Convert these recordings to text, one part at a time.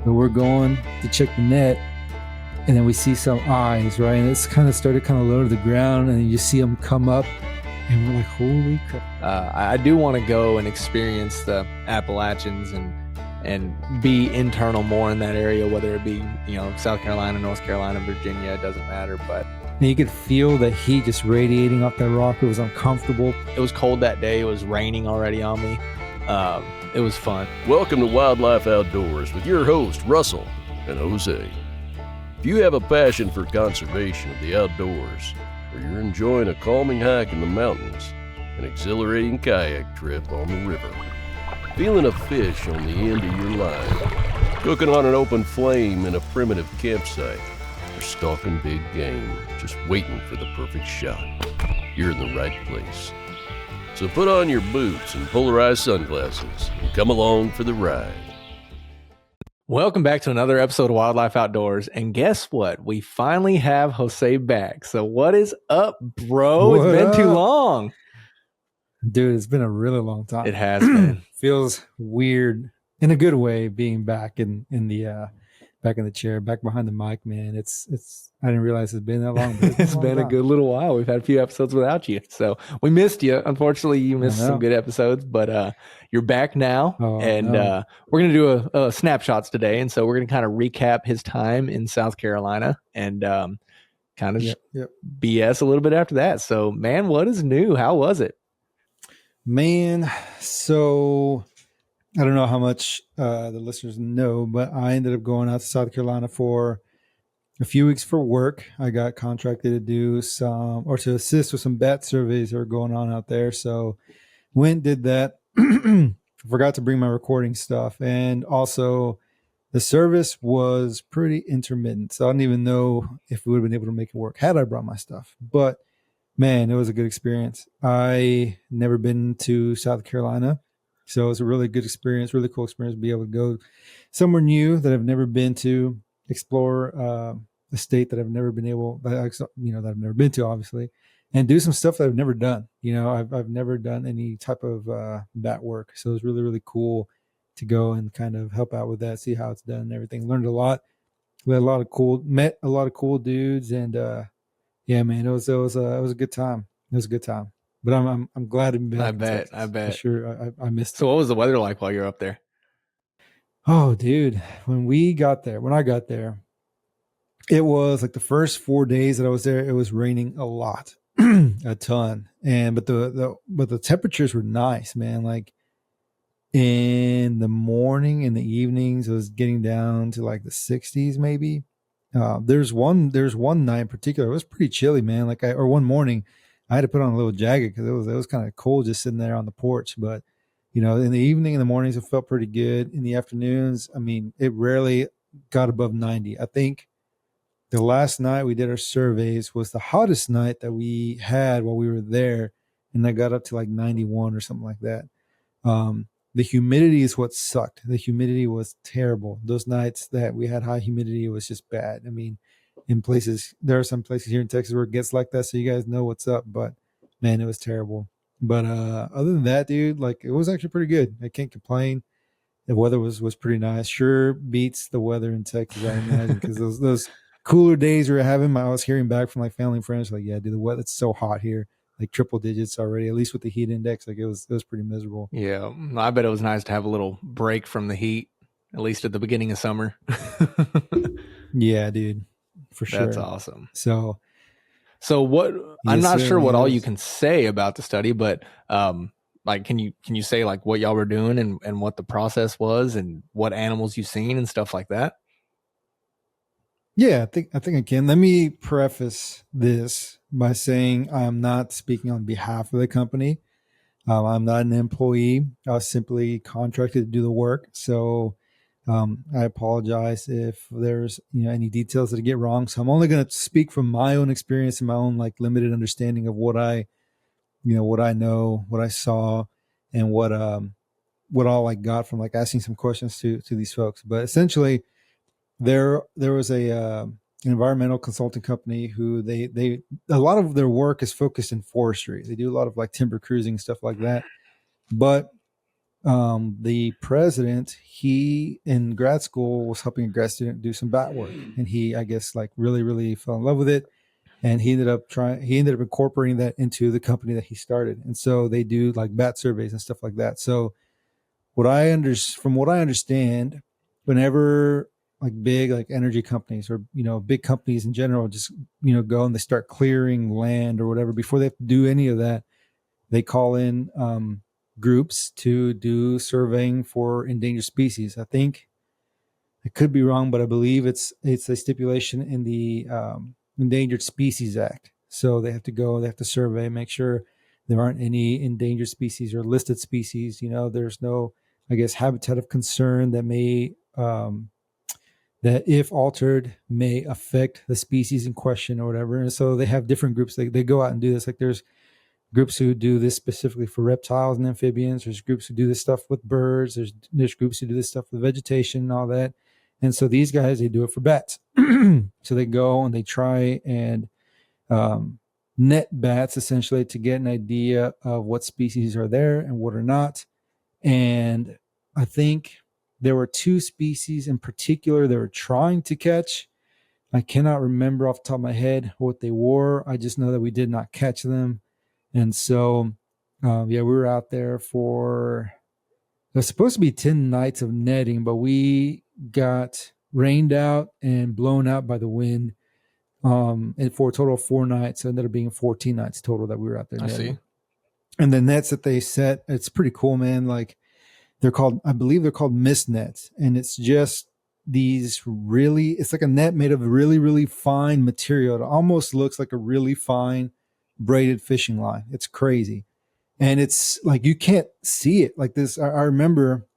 but we're going to check the net, and then we see some eyes, right? And it's kind of started kind of low to the ground, and you see them come up, and we're like, holy crap. I do want to go and experience the Appalachians and be internal more in that area, whether it be, South Carolina, North Carolina, Virginia, it doesn't matter. But and you could feel the heat just radiating off that rock. It was uncomfortable. It was cold that day. It was raining already on me. It was fun. Welcome to Wildlife Outdoors with your host, Russell and Jose. If you have a passion for conservation of the outdoors, or you're enjoying a calming hike in the mountains, an exhilarating kayak trip on the river, feeling a fish on the end of your line, cooking on an open flame in a primitive campsite, or stalking big game, just waiting for the perfect shot, you're in the right place. So put on your boots and polarized sunglasses and come along for the ride. Welcome back to another episode of Wildlife Outdoors. And guess what? We finally have Jose back. So what is up, bro? It's been too long. Dude, it's been a really long time. It has been. Feels weird in a good way being back in the chair, back behind the mic, man. It's I didn't realize it's been that long. But It's been a good little while. We've had a few episodes without you. So we missed you. Unfortunately, you missed some good episodes, but you're back now. We're going to do a snapshots today. And so we're going to kind of recap his time in South Carolina and kind of BS a little bit after that. So, man, what is new? How was it? Man, so I don't know how much the listeners know, but I ended up going out to South Carolina for a few weeks for work. I got contracted to do to assist with some bat surveys that are going on out there. So went, did that. Forgot to bring my recording stuff. And also the service was pretty intermittent. So I don't even know if we would have been able to make it work had I brought my stuff. But man, it was a good experience. I never been to South Carolina. So it was a really good experience, really cool experience to be able to go somewhere new that I've never been to, explore a state that I've never been to, obviously, and do some stuff that I've never done. I've never done any type of bat work. So it was really, really cool to go and kind of help out with that, see how it's done and everything. Learned a lot. Met a lot of cool dudes, and yeah, man, it was a good time. It was a good time. But I'm glad to be back. I bet. For sure, I missed it. So what was the weather like while you were up there? Oh, dude, when I got there, it was like the first 4 days that I was there, it was raining a lot, a ton. But the temperatures were nice, man. Like in the morning, in the evenings, it was getting down to like the 60s, maybe. There's one night in particular, it was pretty chilly, man. One morning, I had to put on a little jacket because it was kind of cold just sitting there on the porch. But in the evening, in the mornings, it felt pretty good. In the afternoons, I mean, it rarely got above 90. I think the last night we did our surveys was the hottest night that we had while we were there, and that got up to like 91 or something like that. The humidity is what sucked. The humidity was terrible. Those nights that we had high humidity, it was just bad. I mean, there are some places here in Texas where it gets like that, so you guys know what's up. But man, it was terrible. But other than that, dude, like it was actually pretty good. I can't complain. The weather was pretty nice. Sure beats the weather in Texas, I imagine, because those cooler days we were having. I was hearing back from like family and friends, like, yeah, dude, the weather, it's so hot here, like triple digits already. At least with the heat index, like it was pretty miserable. Yeah, I bet it was nice to have a little break from the heat, at least at the beginning of summer. Yeah, dude, for sure. That's awesome. So what? I'm not sure what all you can say about the study, but like, can you say like what y'all were doing and what the process was and what animals you've seen and stuff like that? Yeah, I think I can. Let me preface this by saying I am not speaking on behalf of the company. I'm not an employee. I was simply contracted to do the work. So I apologize if there's any details that I get wrong. So I'm only going to speak from my own experience and my own like limited understanding of what I know, what I saw, and what all I got from like asking some questions to these folks. But essentially, there was an environmental consulting company who they a lot of their work is focused in forestry. They do a lot of like timber cruising, stuff like that. But the president, he in grad school was helping a grad student do some bat work, and he, I guess, like really, really fell in love with it. And he ended up incorporating that into the company that he started. And so they do like bat surveys and stuff like that. So from what I understand, whenever like big like energy companies or big companies in general just go and they start clearing land or whatever, before they have to do any of that, they call in groups to do surveying for endangered species. I think I could be wrong, but I believe it's a stipulation in the Endangered Species Act. So they have to survey, make sure there aren't any endangered species or listed species. There's no, I guess, habitat of concern that may that if altered may affect the species in question or whatever. And so they have different groups. They go out and do this. Like there's groups who do this specifically for reptiles and amphibians. There's groups who do this stuff with birds. There's groups who do this stuff with vegetation and all that. And so these guys, they do it for bats. So they go and they try and net bats essentially to get an idea of what species are there and what are not. And I think there were 2 species in particular they were trying to catch. I cannot remember off the top of my head what they were. I just know that we did not catch them. And so, we were out there for, it was supposed to be 10 nights of netting, but we got rained out and blown out by the wind. And for a total of 4 nights, so it ended up being 14 nights total that we were out there netting. I see. And the nets that they set, it's pretty cool, man. Like I believe they're called mist nets. And it's just it's like a net made of really, really fine material. It almost looks like a really fine braided fishing line. It's crazy. And it's like, you can't see it like this. I remember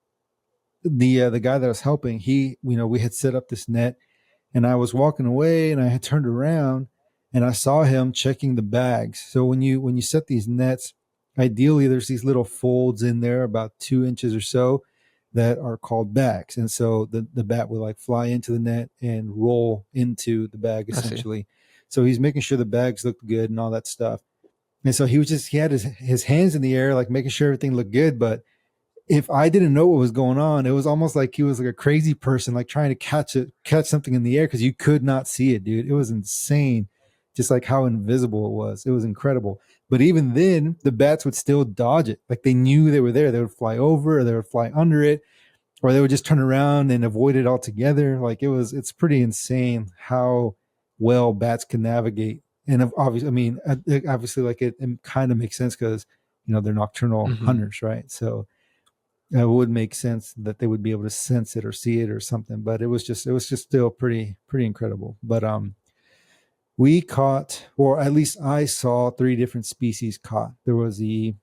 the guy that was helping, we had set up this net and I was walking away and I had turned around and I saw him checking the bags. So when you set these nets, ideally there's these little folds in there about 2 inches or so that are called bags. And so the bat would like fly into the net and roll into the bag essentially. So he's making sure the bags looked good and all that stuff. And so he had his hands in the air, like making sure everything looked good. But if I didn't know what was going on, it was almost like he was like a crazy person, like trying to catch something in the air because you could not see it, dude. It was insane, just like how invisible it was. It was incredible. But even then, the bats would still dodge it. Like they knew they were there. They would fly over, or they would fly under it, or they would just turn around and avoid it altogether. Like it's pretty insane how well bats can navigate. And obviously, like it kind of makes sense because they're nocturnal hunters, right? So it would make sense that they would be able to sense it or see it or something. But it was just still pretty incredible. But we caught, or at least I saw, 3 different species caught. There was I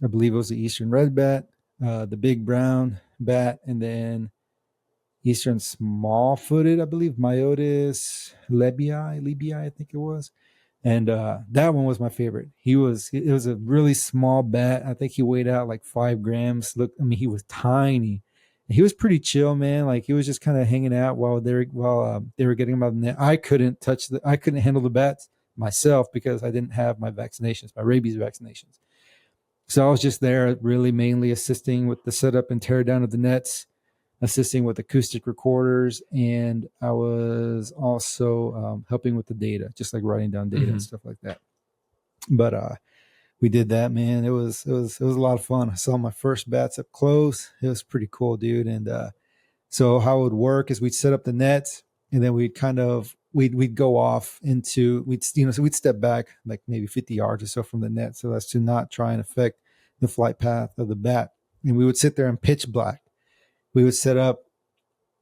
believe it was the eastern red bat, the big brown bat, and then eastern small-footed, I believe, Myotis lebii, I think it was. And that one was my favorite. It was a really small bat. I think he weighed out like 5 grams. He was tiny. He was pretty chill, man. Like he was just kind of hanging out while they were getting him out of the net. I couldn't handle the bats myself because I didn't have my vaccinations, my rabies vaccinations. So I was just there really mainly assisting with the setup and tear down of the nets, assisting with acoustic recorders, and I was also helping with the data, just like writing down data and stuff like that. But we did that, man. It was a lot of fun. I saw my first bats up close. It was pretty cool, dude. And so how it would work is we'd set up the nets, and then we'd go off into so we'd step back like maybe 50 yards or so from the net, so as to not try and affect the flight path of the bat. And we would sit there in pitch black. We would set up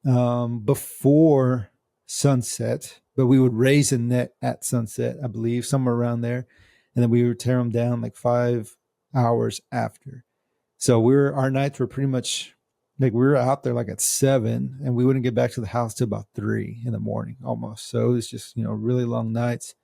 before sunset, but we would raise a net at sunset, I believe, somewhere around there. And then we would tear them down like 5 hours after. So our nights were pretty much like we were out there like at 7, and we wouldn't get back to the house till about 3 in the morning almost. So it was just, really long nights.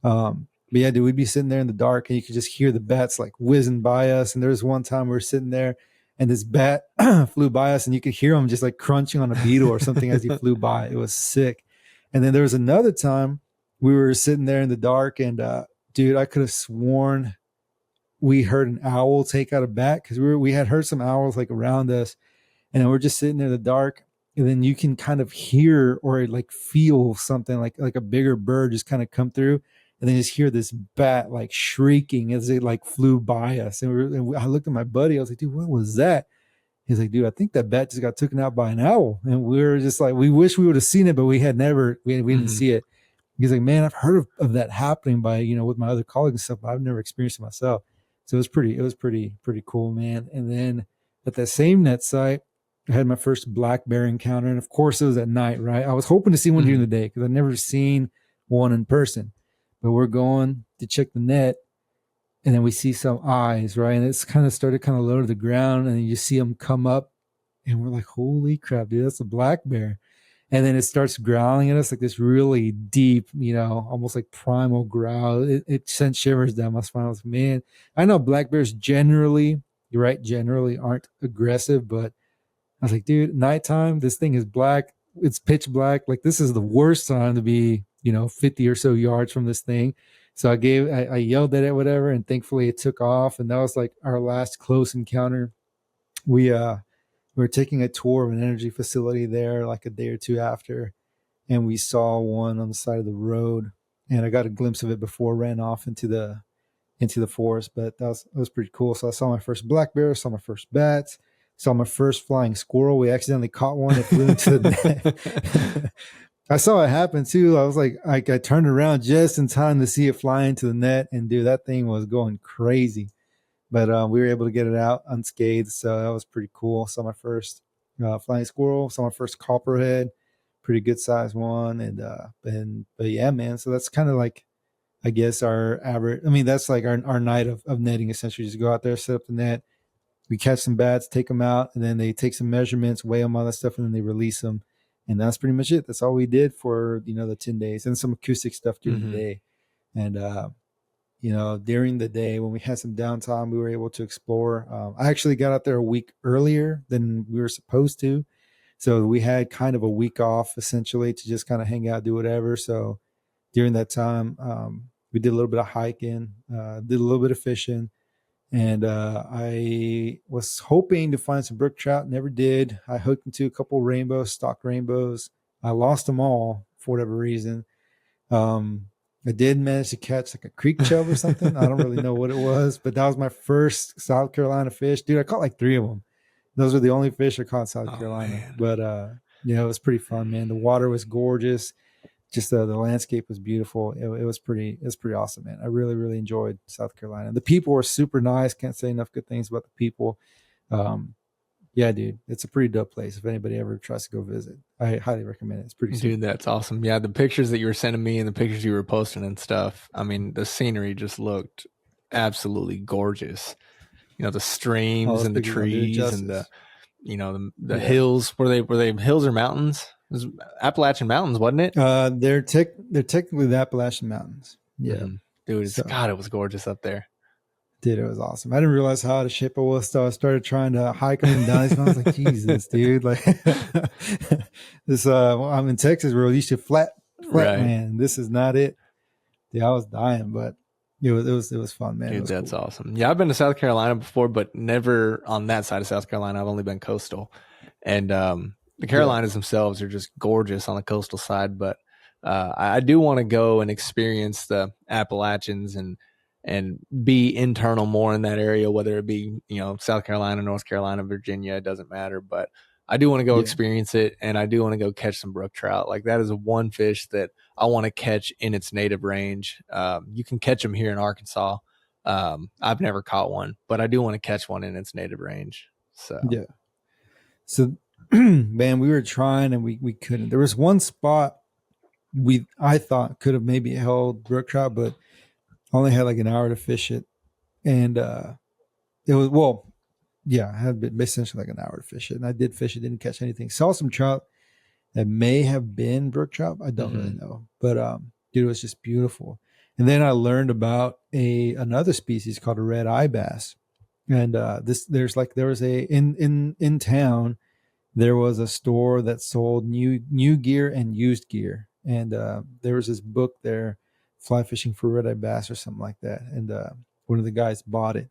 But yeah, dude, we'd be sitting there in the dark and you could just hear the bats like whizzing by us. And there was one time we were sitting there and this bat flew by us and you could hear him just like crunching on a beetle or something as he flew by. It was sick. And then there was another time we were sitting there in the dark and, dude, I could have sworn we heard an owl take out a bat because we had heard some owls like around us, and then we're just sitting there in the dark, and then you can kind of hear or like feel something like a bigger bird just kind of come through, and then just hear this bat like shrieking as it like flew by us, and I looked at my buddy. I was like, dude, what was that? He's like, dude, I think that bat just got taken out by an owl. And we were just like, we wish we would have seen it, but we didn't see it. He's like, man, I've heard of that happening by, with my other colleagues and stuff, but I've never experienced it myself. So it was pretty cool, man. And then at that same net site, I had my first black bear encounter. And of course it was at night, right? I was hoping to see one during the day because I'd never seen one in person, but we're going to check the net. And then we see some eyes, right? And it's kind of started kind of low to the ground, and you see them come up, and we're like, holy crap, dude, that's a black bear. And then it starts growling at us like this really deep, almost like primal growl. It sent shivers down my spine. I was like, man, I know black bears generally, you're right, generally aren't aggressive, but I was like, dude, nighttime, this thing is black. It's pitch black. Like, this is the worst time to be, 50 or so yards from this thing. So I yelled at it, whatever, and thankfully it took off. And that was like our last close encounter. We were taking a tour of an energy facility there like a day or two after, and we saw one on the side of the road. And I got a glimpse of it before it ran off into the forest. But that was pretty cool. So I saw my first black bear, saw my first bats, saw my first flying squirrel. We accidentally caught one. It flew into the net. I saw it happen too. I was like, I turned around just in time to see it fly into the net, and dude, that thing was going crazy. But we were able to get it out unscathed, so that was pretty cool. Saw my first flying squirrel. Saw my first copperhead, pretty good sized one, but yeah, man. So that's kind of like, I guess, our average. I mean, that's like our night of netting. Essentially, just go out there, set up the net. We catch some bats, take them out, and then they take some measurements, weigh them, all that stuff, and then they release them. And that's pretty much it. That's all we did for, the 10 days, and some acoustic stuff during the day. And, during the day when we had some downtime, we were able to explore. I actually got out there a week earlier than we were supposed to. So we had kind of a week off essentially to just kind of hang out, do whatever. So during that time, we did a little bit of hiking, did a little bit of fishing. And I was hoping to find some brook trout, never did. I hooked into a couple rainbows, stock rainbows. I lost them all for whatever reason. I did manage to catch like a creek chub or something. I don't really know what it was, but that was my first South Carolina fish. Dude, I caught like 3 of them. Those are the only fish I caught in South Carolina. Man. But it was pretty fun, man. The water was gorgeous. Just the landscape was beautiful. It was pretty awesome, man. I really, really enjoyed South Carolina. The people were super nice. Can't say enough good things about the people. Yeah, dude, it's a pretty dope place. If anybody ever tries to go visit, I highly recommend it. It's pretty sweet. Dude, that's awesome. Yeah, the pictures that you were sending me and the pictures you were posting and stuff. I mean, the scenery just looked absolutely gorgeous. The streams and the trees and the hills. Were they hills or mountains? It was Appalachian Mountains, wasn't it? They're technically the Appalachian Mountains. Yeah, dude, God, it was gorgeous up there. Dude, it was awesome. I didn't realize how out of shape I was, so I started trying to hike them down. I was like, Jesus, dude! Like this. I'm in Texas, where used to flat right. Man. This is not it. Dude, I was dying, but it was fun, man. Dude, that's cool. Awesome. Yeah, I've been to South Carolina before, but never on that side of South Carolina. I've only been coastal, and the Carolinas themselves are just gorgeous on the coastal side. But I do want to go and experience the Appalachians and be internal more in that area, whether it be, South Carolina, North Carolina, Virginia, it doesn't matter. But I do want to go experience it, and I do want to go catch some brook trout. Like, that is one fish that I want to catch in its native range. You can catch them here in Arkansas. I've never caught one, but I do want to catch one in its native range. So yeah. So man, we were trying and we couldn't. There was one spot I thought could have maybe held brook trout, but only had like an hour to fish it, and it was I had essentially like an hour to fish it, and I did fish it, didn't catch anything. Saw some trout that may have been brook trout, I don't really know, but dude, it was just beautiful. And then I learned about another species called a red eye bass, and there was in town, there was a store that sold new gear and used gear, and there was this book there, Fly Fishing for Red Eye Bass or something like that. And one of the guys bought it,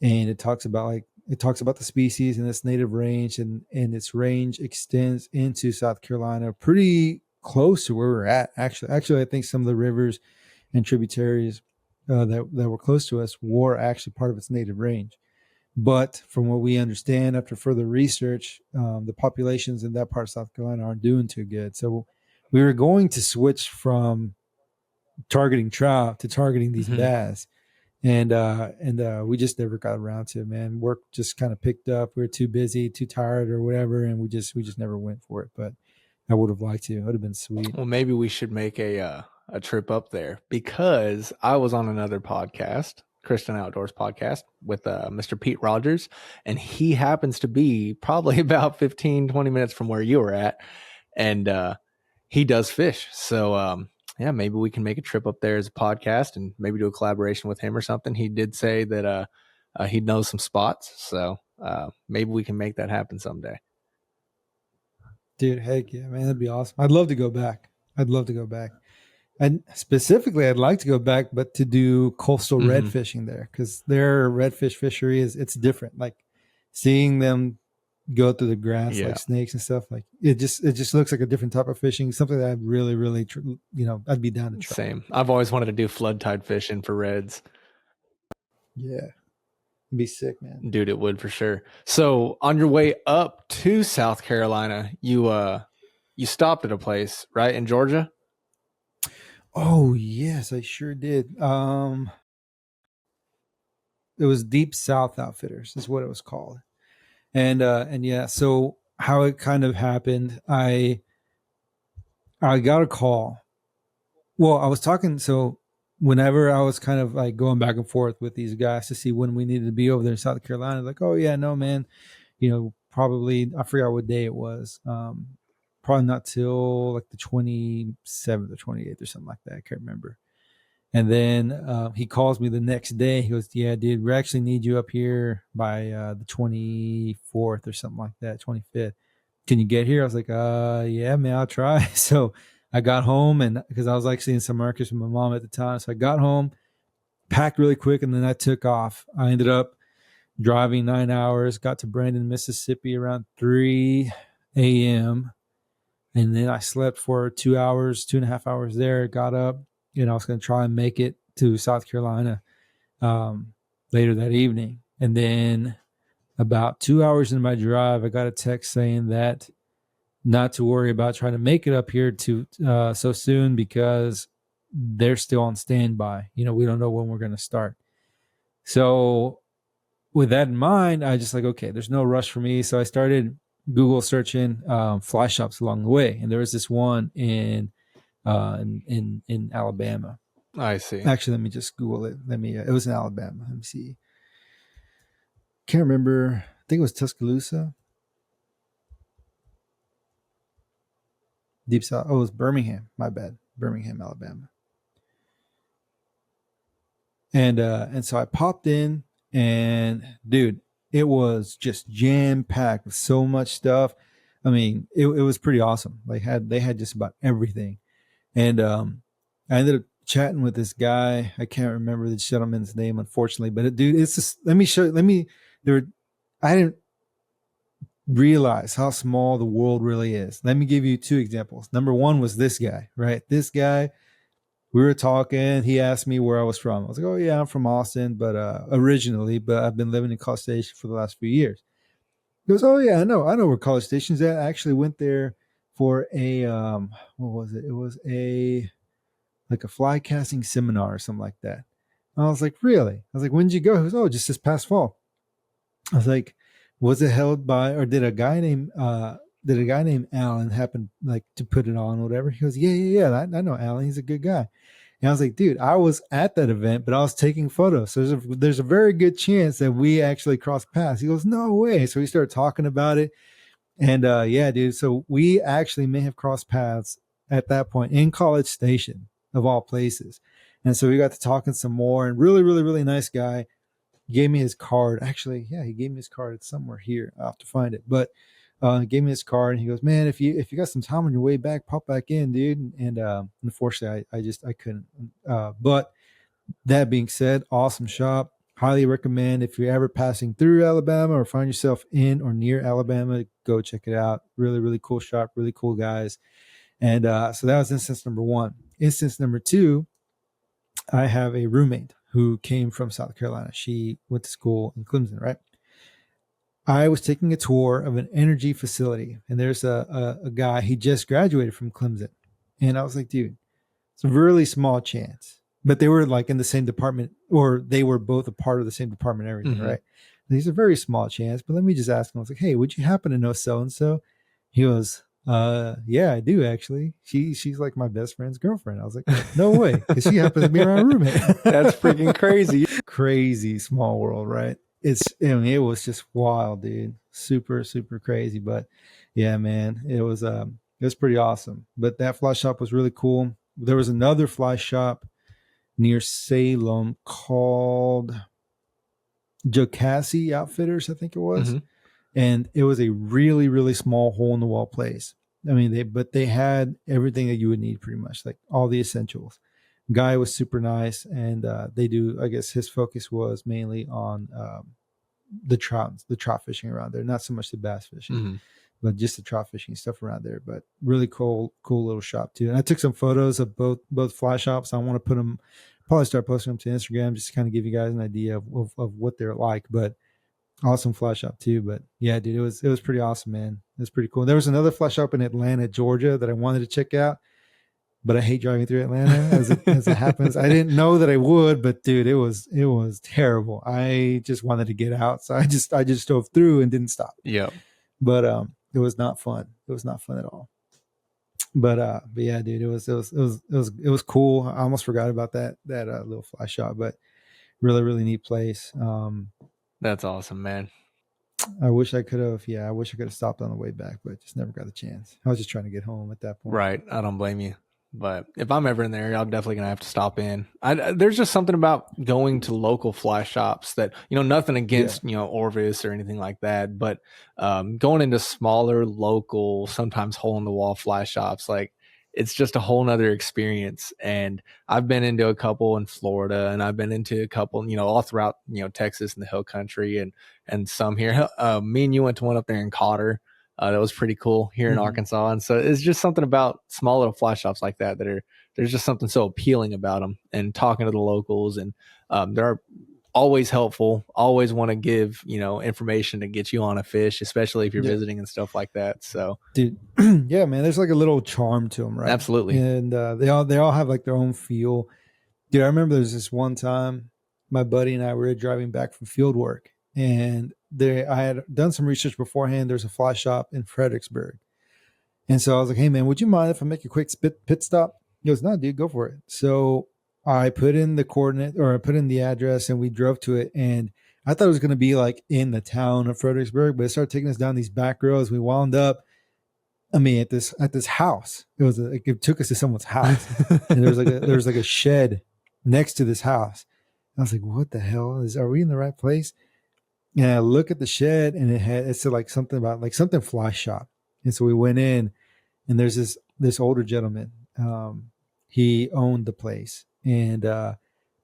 and it talks about the species and its native range, and its range extends into South Carolina, pretty close to where we're at. Actually, I think some of the rivers and tributaries that were close to us were actually part of its native range. But from what we understand after further research, the populations in that part of South Carolina aren't doing too good. So we were going to switch from targeting trout to targeting these bass. And we just never got around to it, man. Work just kind of picked up. We were too busy, too tired or whatever. And we just never went for it. But I would have liked to. It would have been sweet. Well, maybe we should make a trip up there, because I was on another podcast, Christian Outdoors podcast, with Mr. Pete Rogers, and he happens to be probably about 15, 20 minutes from where you were at. And he does fish. So yeah, maybe we can make a trip up there as a podcast and maybe do a collaboration with him or something. He did say that he knows some spots. So maybe we can make that happen someday. Dude, heck yeah, man. That'd be awesome. I'd love to go back. And specifically, I'd like to go back, but to do coastal red fishing there, because their redfish fishery it's different. Like seeing them go through the grass like snakes and stuff, like it just looks like a different type of fishing. Something that I'd really, really, I'd be down to try. Same. I've always wanted to do flood tide fishing for reds. Yeah, it'd be sick, man. Dude, it would for sure. So on your way up to South Carolina, you stopped at a place, right, in Georgia? Oh yes, I sure did. It was Deep South Outfitters is what it was called. And yeah, so how it kind of happened, I got a call. Well, I was talking, so whenever I was kind of like going back and forth with these guys to see when we needed to be over there in South Carolina, like, oh yeah, no man, probably, I forgot what day it was. Probably not till like the 27th or 28th or something like that. I can't remember. And then he calls me the next day. He goes, yeah, dude, we actually need you up here by the 24th or something like that, 25th. Can you get here? I was like, yeah, man, I'll try. So I got home, and because I was actually in San Marcos with my mom at the time. So I got home, packed really quick, and then I took off. I ended up driving 9 hours, got to Brandon, Mississippi around 3 a.m., and then I slept for 2 hours, 2.5 hours there, got up. I was going to try and make it to South Carolina later that evening. And then about 2 hours into my drive, I got a text saying that not to worry about trying to make it up here so soon, because they're still on standby. We don't know when we're going to start. So with that in mind, I just like, okay, there's no rush for me. So I started Google searching fly shops along the way. And there was this one in Alabama. I see. Actually, let me just Google it. It was in Alabama. Let me see. Can't remember. I think it was Tuscaloosa. Deep South. Oh, it was Birmingham. My bad. Birmingham, Alabama. And so I popped in, and dude, it was just jam packed with so much stuff. I mean, it was pretty awesome. They had just about everything. And I ended up chatting with this guy. I can't remember the gentleman's name, unfortunately. But dude, it's just I didn't realize how small the world really is. Let me give you two examples. Number one was this guy, right? This guy, we were talking. He asked me where I was from. I was like, oh yeah, I'm from Austin, but originally, but I've been living in College Station for the last few years. He goes, oh yeah, I know where College Station's at. I actually went there for a what was it? It was a fly casting seminar or something like that. And I was like, really? I was like, when did you go? He goes, oh, just this past fall. I was like, was it held by, or did a guy named Alan happen like to put it on or whatever? He goes, yeah. I know Alan. He's a good guy. And I was like, dude, I was at that event, but I was taking photos. So there's a very good chance that we actually crossed paths. He goes, no way. So we started talking about it. And yeah, dude. So we actually may have crossed paths at that point in College Station, of all places. And so we got to talking some more, and really, really, really nice guy. He gave me his card. Actually, yeah, he gave me his card. It's somewhere here. I'll have to find it. But he gave me his card, and he goes, man, if you got some time on your way back, pop back in, dude. And unfortunately, I couldn't. But That being said, awesome shop. Highly recommend if you're ever passing through Alabama or find yourself in or near Alabama, go check it out. Really, really cool shop, really cool guys. And so that was instance number one. Instance number two, I have a roommate who came from South Carolina. She went to school in Clemson, right? I was taking a tour of an energy facility, and there's a guy, he just graduated from Clemson. And I was like, dude, it's a really small chance. But they were like in the same department, or they were both a part of the same department, everything, right? And he's a very small chance, but let me just ask him. I was like, hey, would you happen to know so-and-so? He goes, yeah, I do actually. She's like my best friend's girlfriend. I was like, no way, because she happens to be my roommate. That's freaking crazy. Crazy small world, right? It was just wild, dude. Super, super crazy. But yeah, man, it was pretty awesome. But that fly shop was really cool. There was another fly shop near Salem called Jocassee Outfitters, I think it was. And it was a really, really small hole in the wall place. I mean, they had everything that you would need pretty much, like all the essentials. Guy was super nice, and they do, I guess his focus was mainly on the trout fishing around there, not so much the bass fishing, but just the trout fishing stuff around there. But really cool little shop too. And I took some photos of both fly shops. I want to put them, probably start posting them to Instagram, just to kind of give you guys an idea of what they're like. But awesome fly shop too. But yeah, dude, it was pretty awesome, man. It was pretty cool. There was another fly shop in Atlanta, Georgia, that I wanted to check out, but I hate driving through Atlanta as it happens. I didn't know that I would, but dude, it was terrible. I just wanted to get out, so I just drove through and didn't stop. Yeah, but it was not fun. It was not fun at all. But yeah, dude, it was cool. I almost forgot about that little fly shop, but really, really neat place. That's awesome, man. I wish I could have stopped on the way back, but just never got a chance. I was just trying to get home at that point. Right. I don't blame you. But if I'm ever in there, I'm definitely going to have to stop in. There's just something about going to local fly shops that, nothing against, Orvis or anything like that. But going into smaller, local, sometimes hole in the wall fly shops, like it's just a whole nother experience. And I've been into a couple in Florida, and I've been into a couple, all throughout, Texas and the hill country, and some here. Me and you went to one up there in Cotter. That was pretty cool here in Arkansas. And so it's just something about small little fly shops like that there's just something so appealing about them. And talking to the locals, and they're always helpful, always want to give, information to get you on a fish, especially if you're visiting and stuff like that. So, dude, yeah, man, there's like a little charm to them, right? Absolutely. And they all have like their own feel. Dude, I remember there's this one time my buddy and I were driving back from field work, and I had done some research beforehand. There's a fly shop in Fredericksburg. And so I was like, hey, man, would you mind if I make a quick pit stop? He goes, no, dude, go for it. So I put in the coordinate, or I put in the address, and we drove to it. And I thought it was going to be like in the town of Fredericksburg, but it started taking us down these back roads. We wound up, at this house. It took us to someone's house. And there was like a shed next to this house. I was like, what the hell? Are we in the right place? And I look at the shed, and it said like something about like something fly shop. And so we went in, and there's this older gentleman. He owned the place, and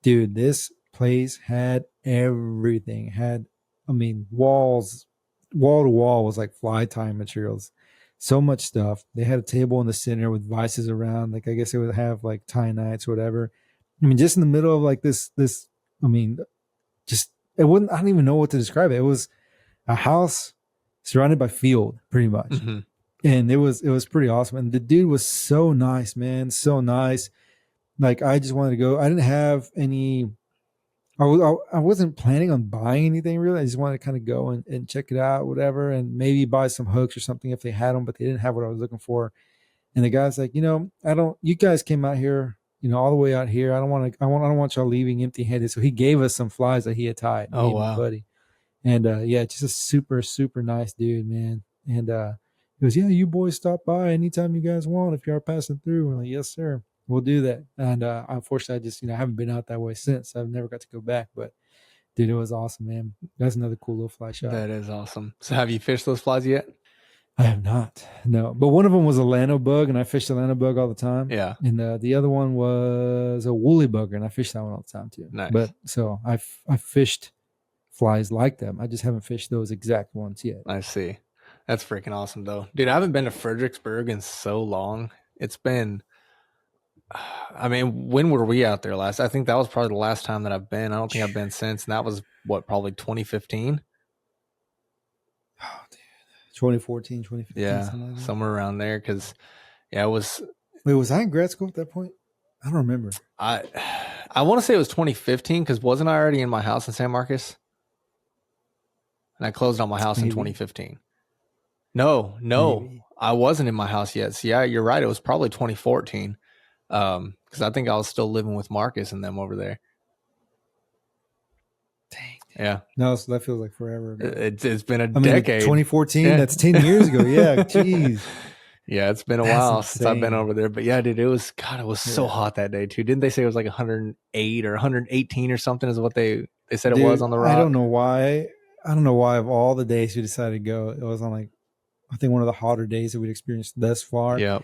dude, this place had everything. Wall to wall was like fly tying materials. So much stuff. They had a table in the center with vices around. Like I guess they would have like tie nights or whatever. Just in the middle of like this. Just. I don't even know what to describe it. It was a house surrounded by field, pretty much. And it was pretty awesome. And the dude was so nice, man. So nice. Like, I just wanted to go. I didn't have any, I wasn't planning on buying anything really. I just wanted to kind of go and check it out, whatever, and maybe buy some hooks or something if they had them, but they didn't have what I was looking for. And the guy's like, you guys came out here, all the way out here. I don't want y'all leaving empty handed. So he gave us some flies that he had tied. Oh, wow. Buddy. And yeah, just a super, super nice dude, man. And he goes, yeah, you boys stop by anytime you guys want if you are passing through. We're like, yes, sir, we'll do that. And unfortunately, I just, I haven't been out that way since. I've never got to go back. But dude, it was awesome, man. That's another cool little fly shop. That is awesome. So have you fished those flies yet? I have not. No, but one of them was a lano bug, and I fished a lano bug all the time. Yeah. And the other one was a woolly bugger, and I fished that one all the time too. Nice. But so I fished flies like them. I just haven't fished those exact ones yet. I see. That's freaking awesome, though. Dude, I haven't been to Fredericksburg in so long. It's been, I mean, when were we out there last? I think that was probably the last time that I've been. I don't think I've been since. And that was, what, probably 2015? Oh, dude. 2014, 2015. Yeah, like somewhere around there. Because, yeah, it was. Wait, was I in grad school at that point? I don't remember. I want to say it was 2015 because wasn't I already in my house in San Marcos? And I closed on my house in 2015. No, maybe. I wasn't in my house yet. So yeah, you're right. It was probably 2014. Because I think I was still living with Marcus and them over there. Dang. Yeah. No, so that feels like forever ago. It's been a decade. 2014. Yeah. That's 10 years ago. Yeah. Jeez. Yeah, it's been a while since I've been over there. But yeah, dude, it was so hot that day too. Didn't they say it was like 108 or 118 or something is what they said it was on the rock? I don't know why. Of all the days we decided to go, it was on like, I think one of the hotter days that we'd experienced thus far. Yeah.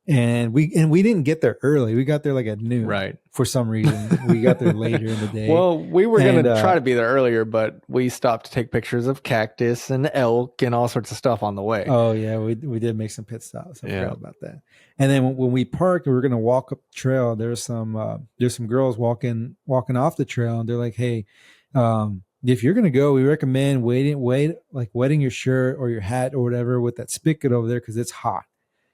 And we didn't get there early. We got there like at noon. Right. For some reason. We got there later in the day. Well, we were going to try to be there earlier, but we stopped to take pictures of cactus and elk and all sorts of stuff on the way. Oh, yeah. We did make some pit stops. I forgot about that. And then when we parked, we were going to walk up the trail. There's some girls walking off the trail. And they're like, hey, if you're going to go, we recommend wetting your shirt or your hat or whatever with that spigot over there because it's hot.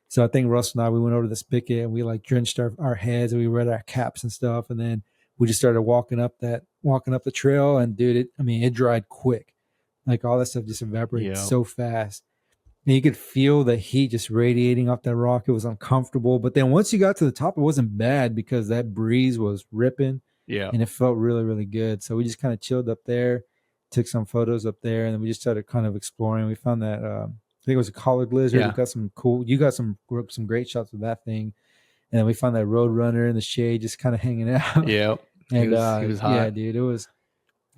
So I think Russell and I, we went over to the spigot and we like drenched our heads and we wet our caps and stuff. And then we just started walking up the trail. And dude, it dried quick. Like all that stuff just evaporated so fast. And you could feel the heat just radiating off that rock. It was uncomfortable. But then once you got to the top, it wasn't bad because that breeze was ripping. Yeah. And it felt really, really good. So we just kind of chilled up there, took some photos up there, and then we just started kind of exploring. We found that I think it was a collared lizard. Yeah. We got you got some great shots with that thing. And then we found that road runner in the shade just kind of hanging out. Yeah. And he was hot. Yeah, dude, it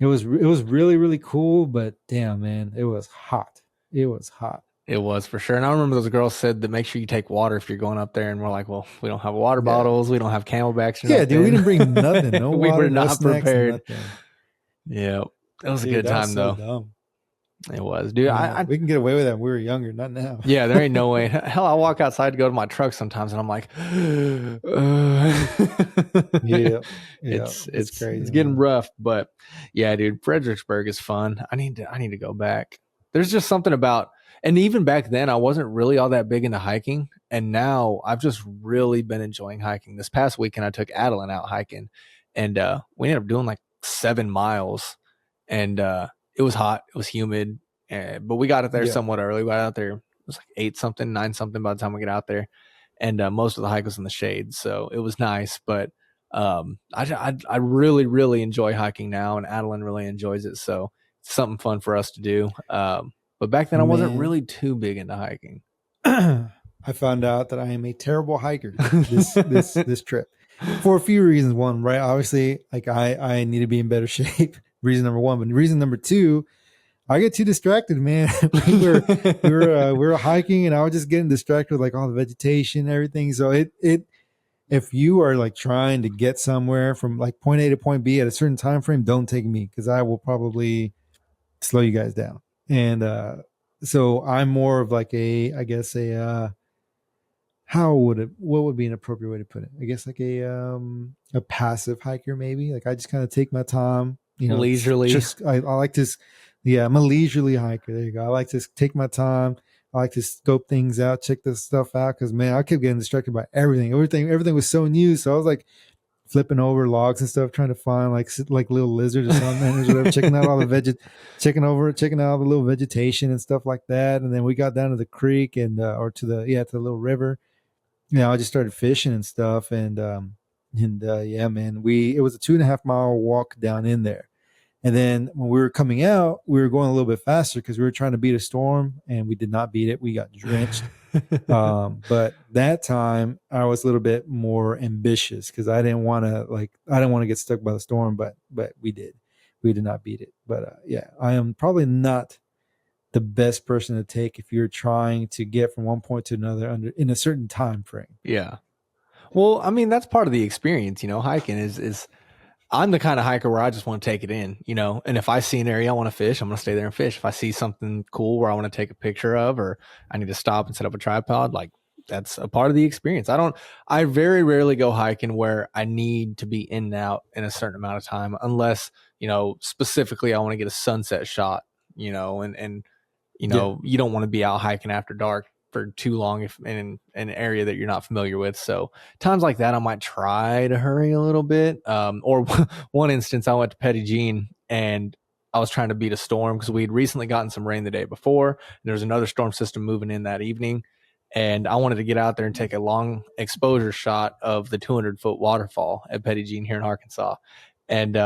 was really, really cool, but damn, man, it was hot. It was hot. It was for sure. And I remember those girls said that make sure you take water if you're going up there. And we're like, well, we don't have water bottles. We don't have camelbacks. Yeah, dude, we didn't bring nothing. No we water, were not prepared. Nothing. Yeah. It was a good time, though. Dumb. It was, dude. We can get away with that when we were younger, not now. Yeah, there ain't no way. Hell, I walk outside to go to my truck sometimes, and I'm like, yeah, it's crazy. It's getting rough, but yeah, dude, Fredericksburg is fun. I need to go back. There's just something about, and even back then, I wasn't really all that big into hiking, and now I've just really been enjoying hiking. This past weekend, I took Adeline out hiking, and we ended up doing like 7 miles, and it was hot. It was humid, but we got it there somewhat early. We got out there. It was like 8 something, 9 something by the time we get out there. And most of the hike was in the shade. So it was nice. But I really, really enjoy hiking now. And Adeline really enjoys it. So it's something fun for us to do. But back then I wasn't really too big into hiking. I found out that I am a terrible hiker this trip for a few reasons. One, right? Obviously, like I need to be in better shape. Reason number one, but reason number two, I get too distracted, man. we were hiking, and I was just getting distracted with like all the vegetation, and everything. So if you are like trying to get somewhere from like point A to point B at a certain time frame, don't take me because I will probably slow you guys down. And so I'm more of like what would be an appropriate way to put it? I guess like a passive hiker, maybe. Like I just kind of take my time. Leisurely. I like this. Yeah, I'm a leisurely hiker. There you go. I like to take my time. I like to scope things out, check this stuff out. Because man, I kept getting distracted by everything. Everything was so new. So I was like flipping over logs and stuff, trying to find like little lizards or something, or whatever, checking out all the checking out all the little vegetation and stuff like that. And then we got down to the creek and or to the little river. I just started fishing and stuff. And yeah, man, it was a 2.5 mile walk down in there. And then when we were coming out, we were going a little bit faster because we were trying to beat a storm, and we did not beat it. We got drenched. But that time I was a little bit more ambitious because I didn't want to get stuck by the storm, but we did not beat it. But yeah, I am probably not the best person to take if you're trying to get from one point to another in a certain time frame. Yeah. Well, I mean, that's part of the experience, hiking is I'm the kind of hiker where I just want to take it in, and if I see an area I want to fish, I'm going to stay there and fish. If I see something cool where I want to take a picture of, or I need to stop and set up a tripod, like that's a part of the experience. I very rarely go hiking where I need to be in and out in a certain amount of time, unless, specifically I want to get a sunset shot, and you don't want to be out hiking after dark for too long if in an area that you're not familiar with. So times like that, I might try to hurry a little bit. Or one instance, I went to Petit Jean and I was trying to beat a storm because we'd recently gotten some rain the day before. And there was another storm system moving in that evening. And I wanted to get out there and take a long exposure shot of the 200-foot waterfall at Petit Jean here in Arkansas. And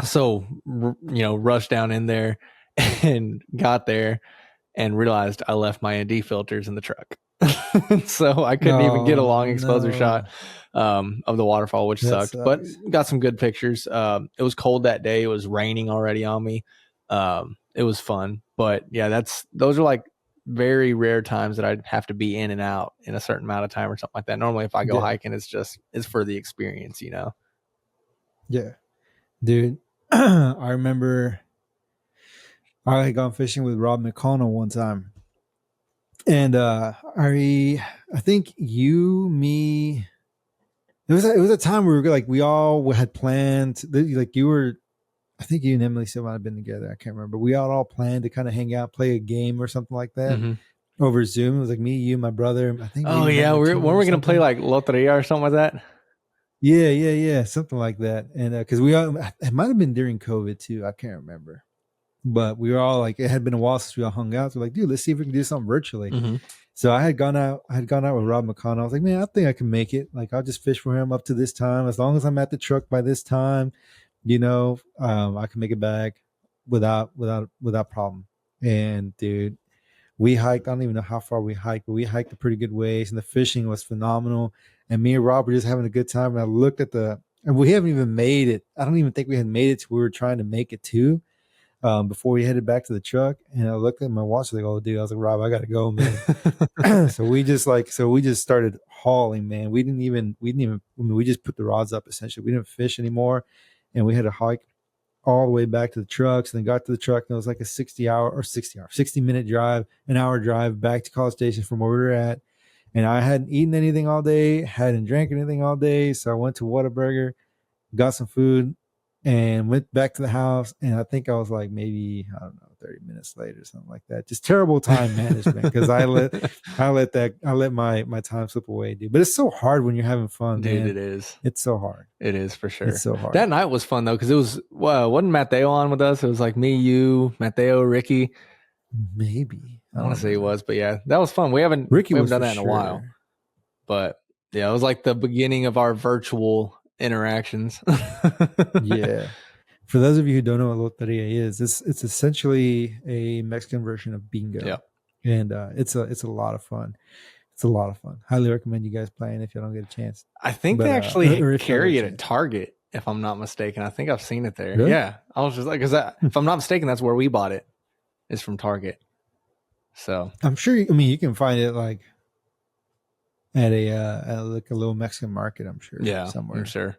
so, rushed down in there and got there and realized I left my ND filters in the truck. So I couldn't even get a long exposure shot of the waterfall, which sucked, but got some good pictures. It was cold that day. It was raining already on me. It was fun, but yeah, those are like very rare times that I'd have to be in and out in a certain amount of time or something like that. Normally if I go hiking, it's for the experience, Yeah, dude. I remember I had gone fishing with Rob McConnell one time. And I think you, me, it was a time where we all had planned, like you were, I think you and Emily still might have been together. I can't remember. We all planned to kind of hang out, play a game or something like that over Zoom. It was like me, you, my brother. I think. Oh yeah, weren't we gonna play like Loteria or something like that? Yeah, something like that. And because it might have been during COVID too. I can't remember. But we were all like, it had been a while since we all hung out. So we're like, dude, let's see if we can do something virtually. So I had gone out with Rob McConnell. I was like, man, I think I can make it. Like, I'll just fish for him up to this time. As long as I'm at the truck by this time, I can make it back without problem. And dude, we hiked. I don't even know how far we hiked, but we hiked a pretty good ways, and the fishing was phenomenal. And me and Rob were just having a good time. And I looked at and we haven't even made it. I don't even think we had made it to where we were trying to make it to. Before we headed back to the truck, and I looked at my watch, like, oh dude, I was like, Rob, I gotta go, man. so we just started hauling, man. We just put the rods up essentially. We didn't fish anymore, and we had to hike all the way back to the trucks, and then got to the truck, and it was like a 60-minute drive, an hour drive back to College Station from where we were at. And I hadn't eaten anything all day, hadn't drank anything all day, so I went to Whataburger, got some food, and went back to the house. And I think I was like maybe, I don't know, 30 minutes late or something like that. Just terrible time management, because I let my time slip away, dude. But it's so hard when you're having fun, dude. Man. It is. It's so hard. It is for sure. It's so hard. That night was fun though, because it was wasn't Mateo on with us? It was like me, you, Mateo, Ricky. Maybe I want to say it was, but yeah, that was fun. We haven't done that in a while, but yeah, it was like the beginning of our virtual interactions. Yeah. For those of you who don't know what Loteria is, it's essentially a Mexican version of bingo. Yeah. And it's a lot of fun. It's a lot of fun. Highly recommend you guys playing if you don't get a chance. I think they actually carry it at Target, if I'm not mistaken. I think I've seen it there. Really? Yeah. I was just like, if I'm not mistaken, that's where we bought it. It's from Target. So I'm sure you can find it like at a little Mexican market, I'm sure. Yeah, somewhere. I'm sure.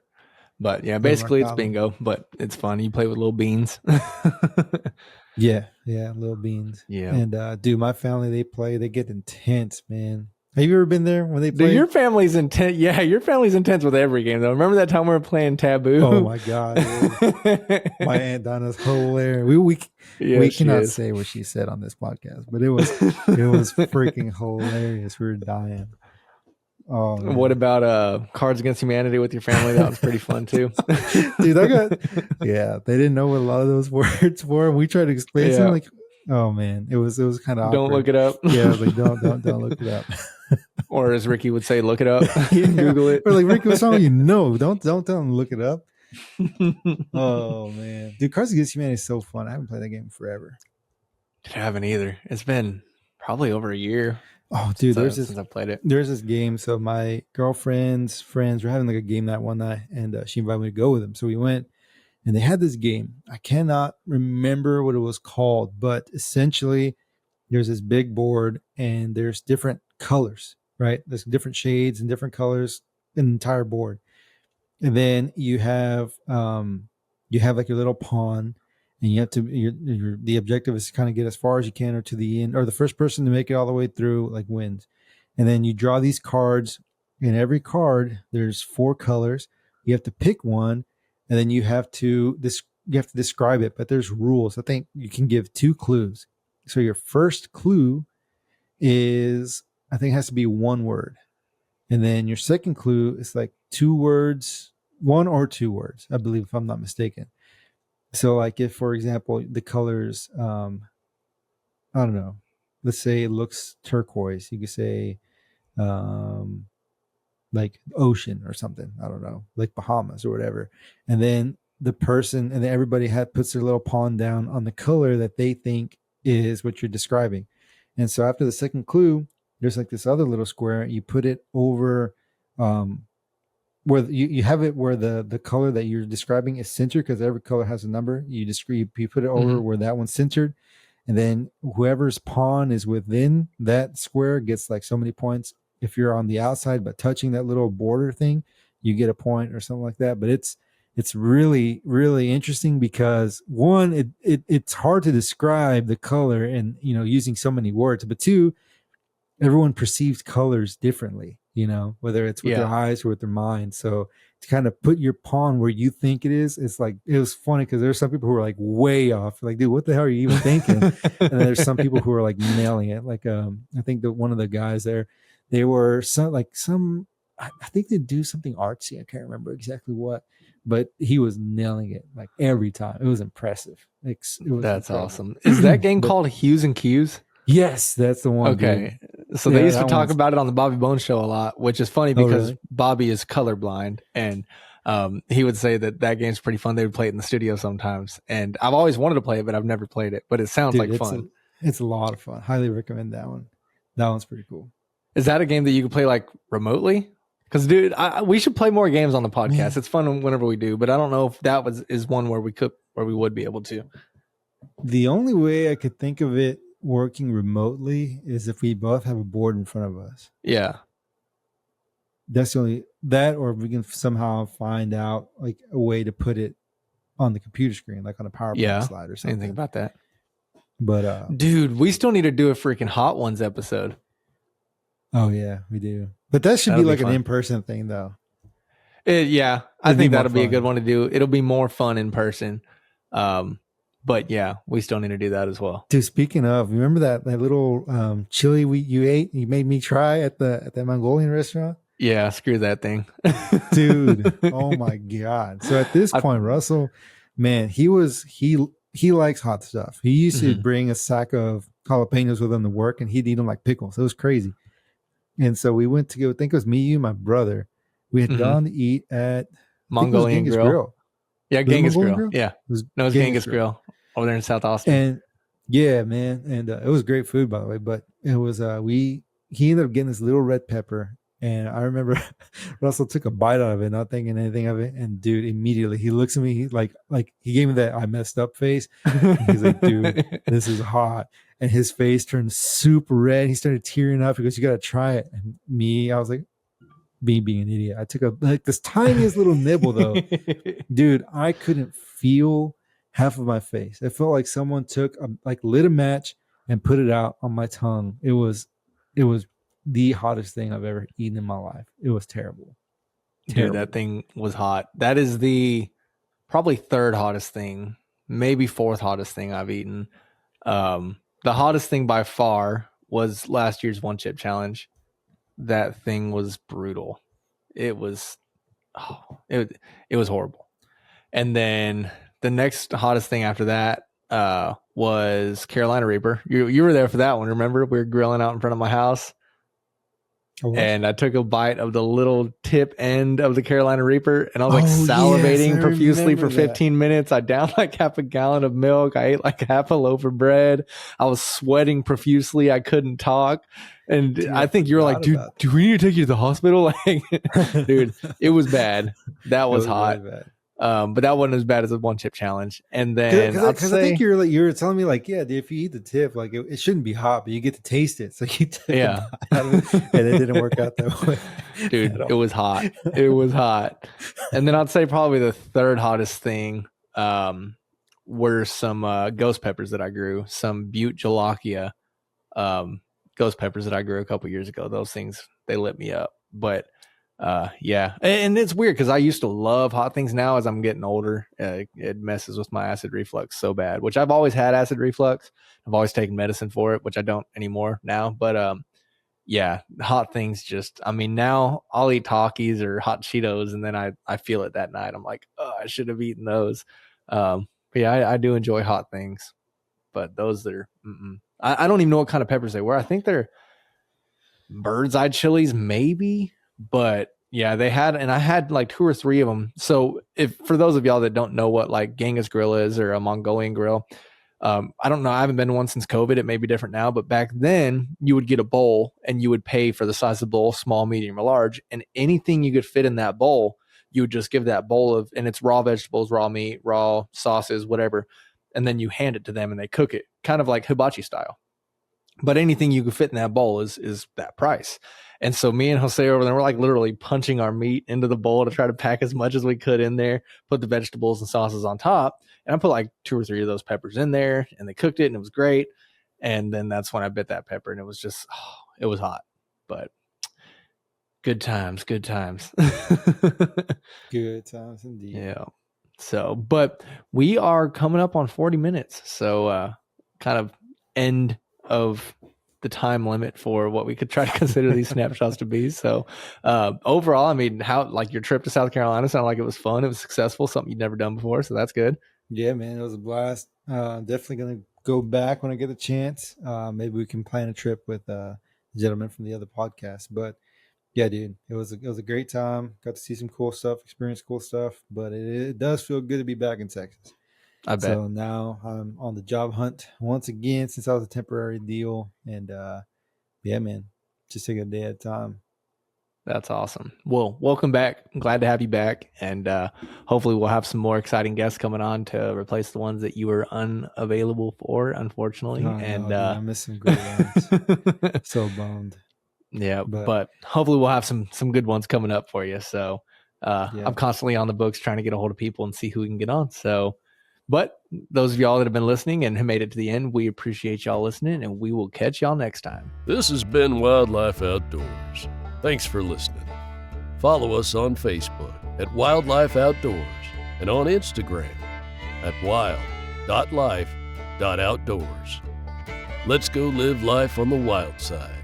But yeah, basically it's bingo, but it's fun. You play with little beans. yeah, little beans. Yeah. And dude, my family, they get intense, man. Have you ever been there when they play? Dude, your family's intense. Yeah, your family's intense with every game though. Remember that time we were playing Taboo? Oh my god. My Aunt Donna's hilarious. We cannot say what she said on this podcast, but it was freaking hilarious. We were dying. Oh, man. What about Cards Against Humanity with your family? That was pretty fun too. Dude, they didn't know what a lot of those words were. We tried to explain something like, oh man, it was kind of awkward. Don't look it up. Yeah, I was like, don't look it up. Or as Ricky would say, look it up. Google it. Or like, Ricky, what's wrong with you? No, don't tell him to look it up. Oh man, dude, Cards Against Humanity is so fun. I haven't played that game forever. I haven't either. It's been probably over a year. Oh, dude, since I played it. There's this game. So my girlfriend's friends were having like a game night one night, and she invited me to go with them. So we went, And they had this game. I cannot remember what it was called, but essentially there's this big board and there's different colors, right? There's different shades and different colors in the entire board. And then you have like your little pawn, and you have to the objective is to kind of get as far as you can or to the end, or the first person to make it all the way through like wins. And then you draw these cards. In every card there's 4 colors. You have to pick one, and then you have to describe it, but there's rules. I think you can give 2 clues. So your first clue is, I think it has to be 1 word. And then your second clue is like 2 words, 1 or 2 words, I believe, if I'm not mistaken. So like if, for example, the colors, I don't know, let's say it looks turquoise, you could say like ocean or something. I don't know, like Bahamas or whatever. And then and then everybody puts their little pawn down on the color that they think is what you're describing. And so after the second clue, there's like this other little square. You put it over where you have it where the color that you're describing is centered, because every color has a number. You put it over where that one's centered, and then whoever's pawn is within that square gets like so many points. If you're on the outside but touching that little border thing, you get a point or something like that. But it's really, really interesting because one, it's hard to describe the color and using so many words, but two, everyone perceives colors differently, whether it's with their eyes or with their mind. So to kind of put your pawn where you think it is, it's like, it was funny because there's some people who are like way off, like, dude, what the hell are you even thinking? And then there's some people who are like nailing it. Like, I think that one of the guys there, they were I think they do something artsy. I can't remember exactly what, but he was nailing it like every time. It was impressive. That's incredible. Awesome. Is that game called Hues and Cues? Yes, that's the one. Okay. Dude. So they used to talk about it on the Bobby Bones show a lot, which is funny because Bobby is colorblind, and he would say that game's pretty fun. They would play it in the studio sometimes, and I've always wanted to play it, but I've never played it. But it sounds like fun. It's a lot of fun. Highly recommend that one. That one's pretty cool. Is that a game that you can play like remotely? Because, dude, we should play more games on the podcast. Man. It's fun whenever we do, but I don't know if that is one where we would be able to. The only way I could think of it working remotely is if we both have a board in front of us. Yeah. That's the only or we can somehow find out like a way to put it on the computer screen, like on a PowerPoint slide or something. Anything about that. But dude, we still need to do a freaking Hot Ones episode. Oh yeah, we do. But that should be like an in-person thing though. I think that'll be a good one to do. It'll be more fun in person. But yeah, we still need to do that as well. Dude, speaking of, remember that little chili you made me try at that Mongolian restaurant? Yeah, screw that thing. Dude, oh my God. So at this point, Russell, man, he likes hot stuff. He used to bring a sack of jalapenos with him to work, and he'd eat them like pickles. It was crazy. And so we went to go, I think it was me, you, my brother. We had gone to eat at Mongolian Grill. Yeah, Genghis Grill. Yeah. It was Genghis Grill over there in South Austin. And yeah, man. And it was great food, by the way. But it was, he ended up getting this little red pepper. And I remember Russell took a bite out of it, not thinking anything of it. And dude, immediately he looks at me, he like he gave me that I messed up face. And he's like, dude, this is hot. And his face turned super red. He started tearing up. He goes, you got to try it. And I was like, me being an idiot, I took this tiniest little nibble though. Dude, I couldn't feel half of my face. It felt like someone lit a match and put it out on my tongue. It was the hottest thing I've ever eaten in my life. It was terrible. Dude, that thing was hot. That is the probably third hottest thing, maybe fourth hottest thing I've eaten. The hottest thing by far was last year's One Chip Challenge. That thing was brutal. It was horrible. And then the next hottest thing after that was Carolina Reaper. You were there for that one, remember? We were grilling out in front of my house. And I took a bite of the little tip end of the Carolina Reaper, and I was salivating profusely for 15 minutes. I downed like half a gallon of milk. I ate like half a loaf of bread. I was sweating profusely. I couldn't talk. And dude, I think you were like, dude, do we need to take you to the hospital? Like, dude, it was bad. That was hot. Really bad. But that wasn't as bad as the 1 chip challenge. And then because I think you're telling me like, yeah, dude, if you eat the tip, like it shouldn't be hot, but you get to taste it. So you took a bite out of it, and it didn't work out that way. Dude, it was hot. It was hot. And then I'd say probably the third hottest thing were some ghost peppers that I grew, some Butte Jalakia ghost peppers that I grew a couple years ago. Those things, they lit me up. But yeah, and it's weird because I used to love hot things. Now as I'm getting older, it messes with my acid reflux so bad, which I've always had acid reflux. I've always taken medicine for it, which I don't anymore now. But yeah, hot things just, I mean, now I'll eat Takis or hot Cheetos and then I feel it that night. I'm like, oh, I should have eaten those. But yeah, I do enjoy hot things, but those that are, I don't even know what kind of peppers they were. I think they're bird's eye chilies, maybe. But yeah, they had, and I had like 2 or 3 of them. So if, for those of y'all that don't know what like Genghis grill is or a Mongolian grill, I don't know. I haven't been to one since COVID. It may be different now, but back then you would get a bowl and you would pay for the size of the bowl, small, medium, or large, and anything you could fit in that bowl, you would just give that bowl of, and it's raw vegetables, raw meat, raw sauces, whatever. And then you hand it to them and they cook it kind of like hibachi style. But anything you could fit in that bowl is that price. And so me and Jose over there, we're like literally punching our meat into the bowl to try to pack as much as we could in there, put the vegetables and sauces on top. And I put like 2 or 3 of those peppers in there and they cooked it and it was great. And then that's when I bit that pepper and it was just, it was hot, but good times, good times. Good times indeed. Yeah. So, but we are coming up on 40 minutes. So kind of end of the time limit for what we could try to consider these snapshots to be. So overall, I mean, how, like your trip to South Carolina sounded like it was fun. It was successful, something you'd never done before. So that's good. Yeah, man, it was a blast. Definitely going to go back when I get a chance. Maybe we can plan a trip with the gentleman from the other podcast. But yeah, dude, it was a great time. Got to see some cool stuff, experience cool stuff. But it does feel good to be back in Texas. I bet. So now I'm on the job hunt once again since I was a temporary deal. And yeah, man, just take a day at a time. That's awesome. Well, welcome back. I'm glad to have you back. And hopefully we'll have some more exciting guests coming on to replace the ones that you were unavailable for, unfortunately. Dude, I miss some great ones. So bummed. Yeah, but hopefully we'll have some good ones coming up for you. So I'm constantly on the books trying to get a hold of people and see who we can get on. So, but those of y'all that have been listening and have made it to the end, we appreciate y'all listening and we will catch y'all next time. This has been Wildlife Outdoors. Thanks for listening. Follow us on Facebook at Wildlife Outdoors and on Instagram at wild.life.outdoors. Let's go live life on the wild side.